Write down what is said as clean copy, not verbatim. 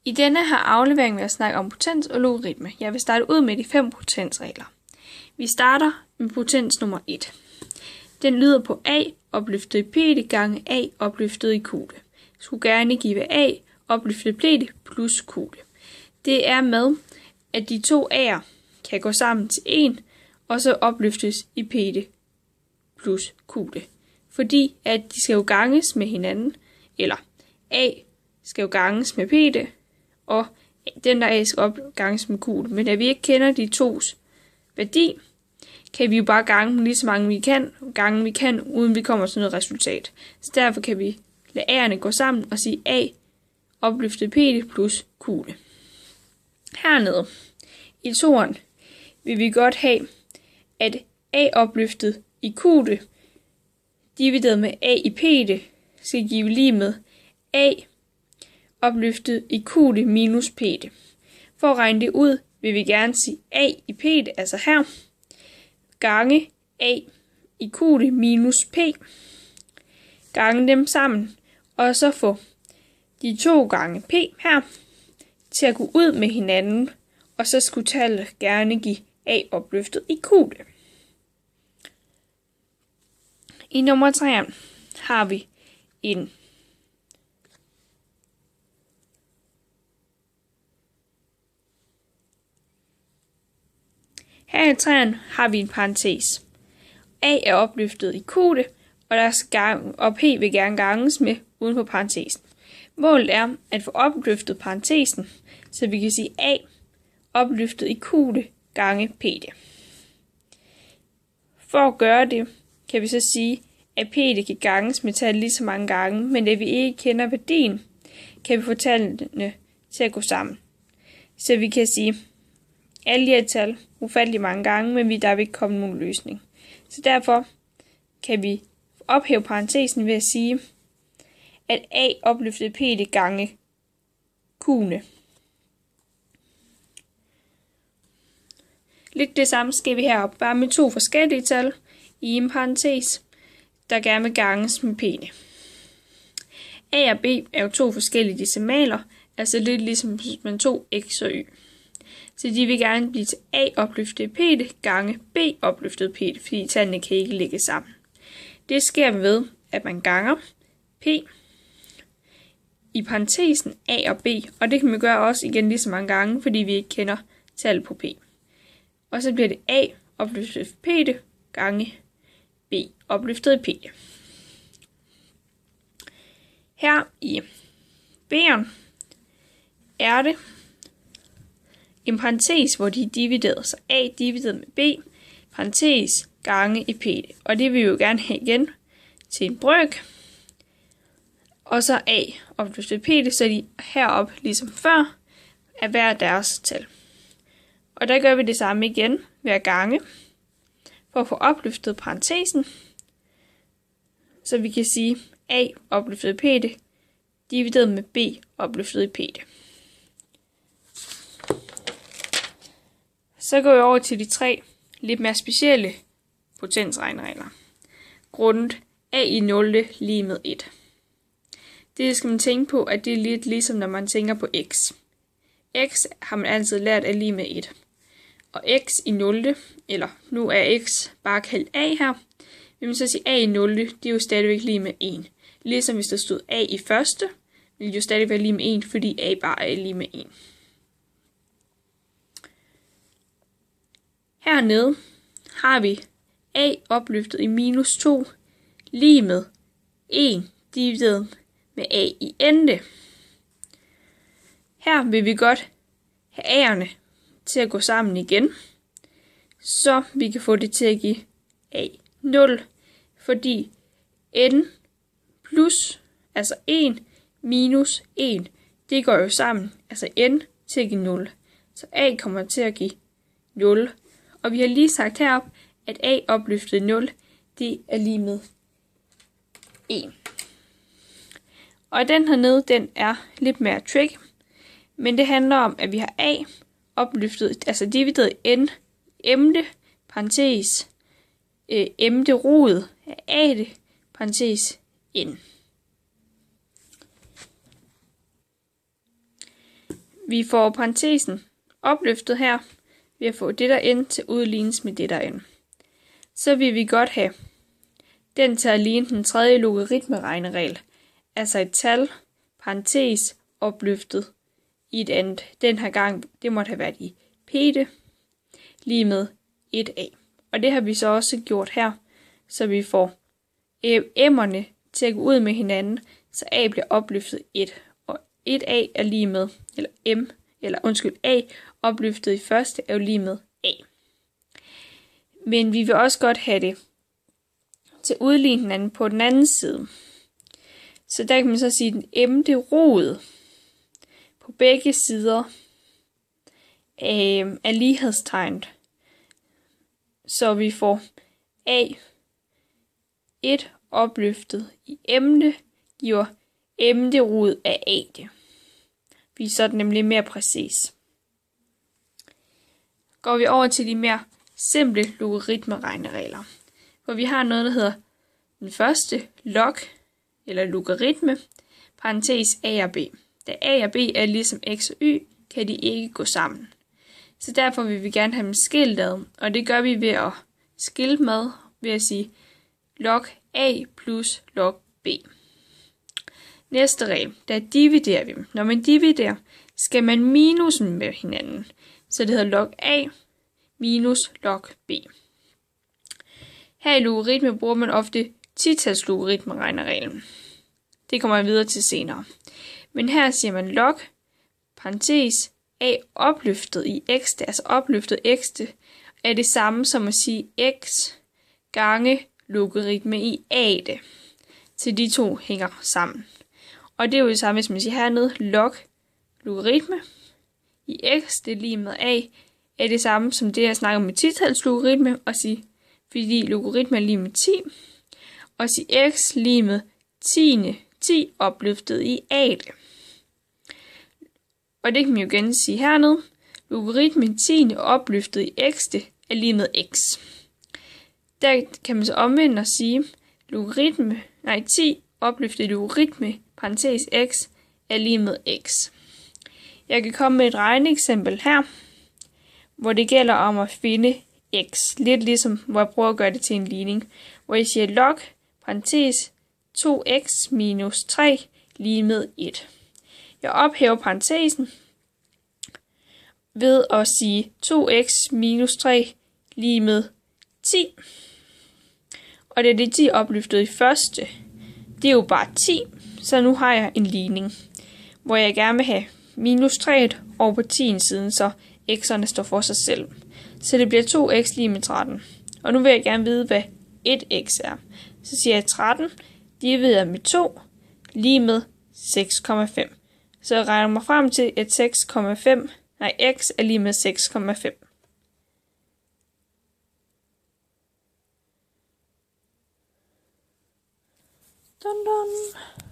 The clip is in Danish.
I denne her aflevering vil jeg snakke om potens og logaritme. Jeg vil starte ud med de 5 potensregler. Vi starter med potens nummer 1. Den lyder på a opløftet i p gange a opløftet i q. Skulle gerne give a opløftet p plus q. Det er med, at de to a'er kan gå sammen til 1, og så opløftes i p plus q. Fordi at de skal jo ganges med hinanden, eller a skal jo ganges med p, og den der a skal ganges med q. Men da vi ikke kender de tos værdi, kan vi jo bare gange med lige så mange vi kan, uden vi kommer til noget resultat. Så derfor kan vi lade a'erne gå sammen og sige a opløftet p plus q. Hernede i toeren vil vi godt have, at a opløftet i q divideret med a i p skal give lige med a opløftet i q minus p. For at regne det ud, vil vi gerne sige a i p, altså her, gange a i q minus p, gange dem sammen, og så få de 2 gange p her til at gå ud med hinanden, og så skulle tallet gerne give a opløftet i q. I nummer 3 har vi en her i 3'eren har vi en parentes. A er opløftet i q, og p vil gerne ganges med uden for parentesen. Målet er at få opløftet parentesen, så vi kan sige a opløftet i q gange p. For at gøre det, kan vi så sige, at p kan ganges med tal lige så mange gange, men da vi ikke kender værdien, kan vi få tallene til at gå sammen. Så vi kan sige, alle de her tal ufattelig mange gange, men der vil ikke komme nogen løsning. Så derfor kan vi ophæve parentesen ved at sige, at a opløftet p gange q'ne. Lidt det samme skal vi heroppe, bare med 2 forskellige tal i en parentes, der gerne vil ganges med p. A og b er jo 2 forskellige decimaler, altså lidt ligesom hvis man tog x og y. Så de vil gerne blive til a opløftet p gange b opløftet p, fordi tallene kan ikke lægge sammen. Det sker ved, at man ganger p i parentesen a og b, og det kan man gøre også igen lige så mange gange, fordi vi ikke kender tallet på p. Og så bliver det a opløftet p gange b opløftet i p. Her i b'eren er det en parentes, hvor de er divideret, så a divideret med b, parentes gange i p. Og det vil vi jo gerne have igen til en brøk. Og så a opløftet p, så de heroppe ligesom før er hver deres tal. Og der gør vi det samme igen ved at gange, for at få opløftet parentesen, så vi kan sige a opløftet p divideret med b opløftet i p. Så går vi over til de 3 lidt mere specielle potensregneregler. Grundet a i 0 lige med 1. Det skal man tænke på, at det er lidt ligesom når man tænker på x. X har man altid lært er lige med 1. Og x i 0, eller nu er x bare kaldt a her, vil man så sige a i 0, det er jo stadigvæk lige med 1. Ligesom hvis der stod a i første, vil det jo stadigvæk være lige med 1, fordi a bare er lige med 1. Hernede har vi a opløftet i minus 2 lige med 1 divideret med a i ende. Her vil vi godt have a'erne til at gå sammen igen, så vi kan få det til at give a 0, fordi n plus, altså 1 minus 1, det går jo sammen, altså n til at give 0. Så a kommer til at give 0. Og vi har lige sagt heroppe, at a opløftet 0, det er lige med 1. Og den hernede, den er lidt mere trick, men det handler om, at vi har a opløftet, altså divideret n, emne, parentes, emne rod af a, parentes, n. Vi får parentesen opløftet her ved at få det der n til udlignes med det der n. Så vil vi godt have den til at ligne den tredje logaritmeregneregel. Altså et tal, parentes, opløftet i et andet. Den her gang, det måtte have været i p'te, lige med 1a. Og det har vi så også gjort her, så vi får m'erne til at gå ud med hinanden, så a bliver opløftet 1. Og 1a er lige med, a opløftet i første er jo lige med a. Men vi vil også godt have det til at udligne hinanden på den anden side. Så der kan man så sige, at den m'te rod på begge sider er lighedstegnet. Så vi får a1 opløftet i m'te giver m'te rod af a'te. Vi er så nemlig mere præcis. Går vi over til de mere simple logaritmeregneregler, hvor vi har noget, der hedder den første log, eller logaritme, parentes a og b. Da a og b er ligesom x og y, kan de ikke gå sammen. Så derfor vil vi gerne have dem skilt ad, og det gør vi ved at skille dem ad, ved at sige log a plus log b. Næste regel, der dividerer vi dem. Når man dividerer, skal man minus med hinanden. Så det hedder log a minus log b. Her i logaritme bruger man ofte 10-tals logaritmeregnereglen. Det kommer jeg videre til senere. Men her siger man log, parentes, a opløftet i x, altså opløftet x, er det samme som at sige x gange logaritme i a. Så de to hænger sammen. Og det er jo det samme, hvis man siger hernede, log logaritme i x, det er lige med a, er det samme som det, jeg snakker med 10-tals logaritme, og sige, fordi logaritme er lige med 10, og sige x lige med 10 opløftet i a. Og det kan man jo igen sige hernede, logaritme 10 opløftet i x, er lige med x. Der kan man så omvende og sige, 10 opløftet i logaritme, parentes x, er lige med x. Jeg kan komme med et regneeksempel her, hvor det gælder om at finde x. Lidt ligesom, hvor jeg prøver at gøre det til en ligning. Hvor jeg siger log, parentes, 2x minus 3 lige med 1. Jeg ophæver parentesen ved at sige 2x minus 3 lige med 10. Og det er det 10 opløftet i første. Det er jo bare 10, så nu har jeg en ligning, hvor jeg gerne vil have minus 3 over på 10 siden, så x'erne står for sig selv. Så det bliver 2x lige med 13. Og nu vil jeg gerne vide, hvad 1x er. Så siger jeg 13 divideret med 2 lige med 6,5. Så jeg regner mig frem til, at x er lige med 6,5. Dun dun.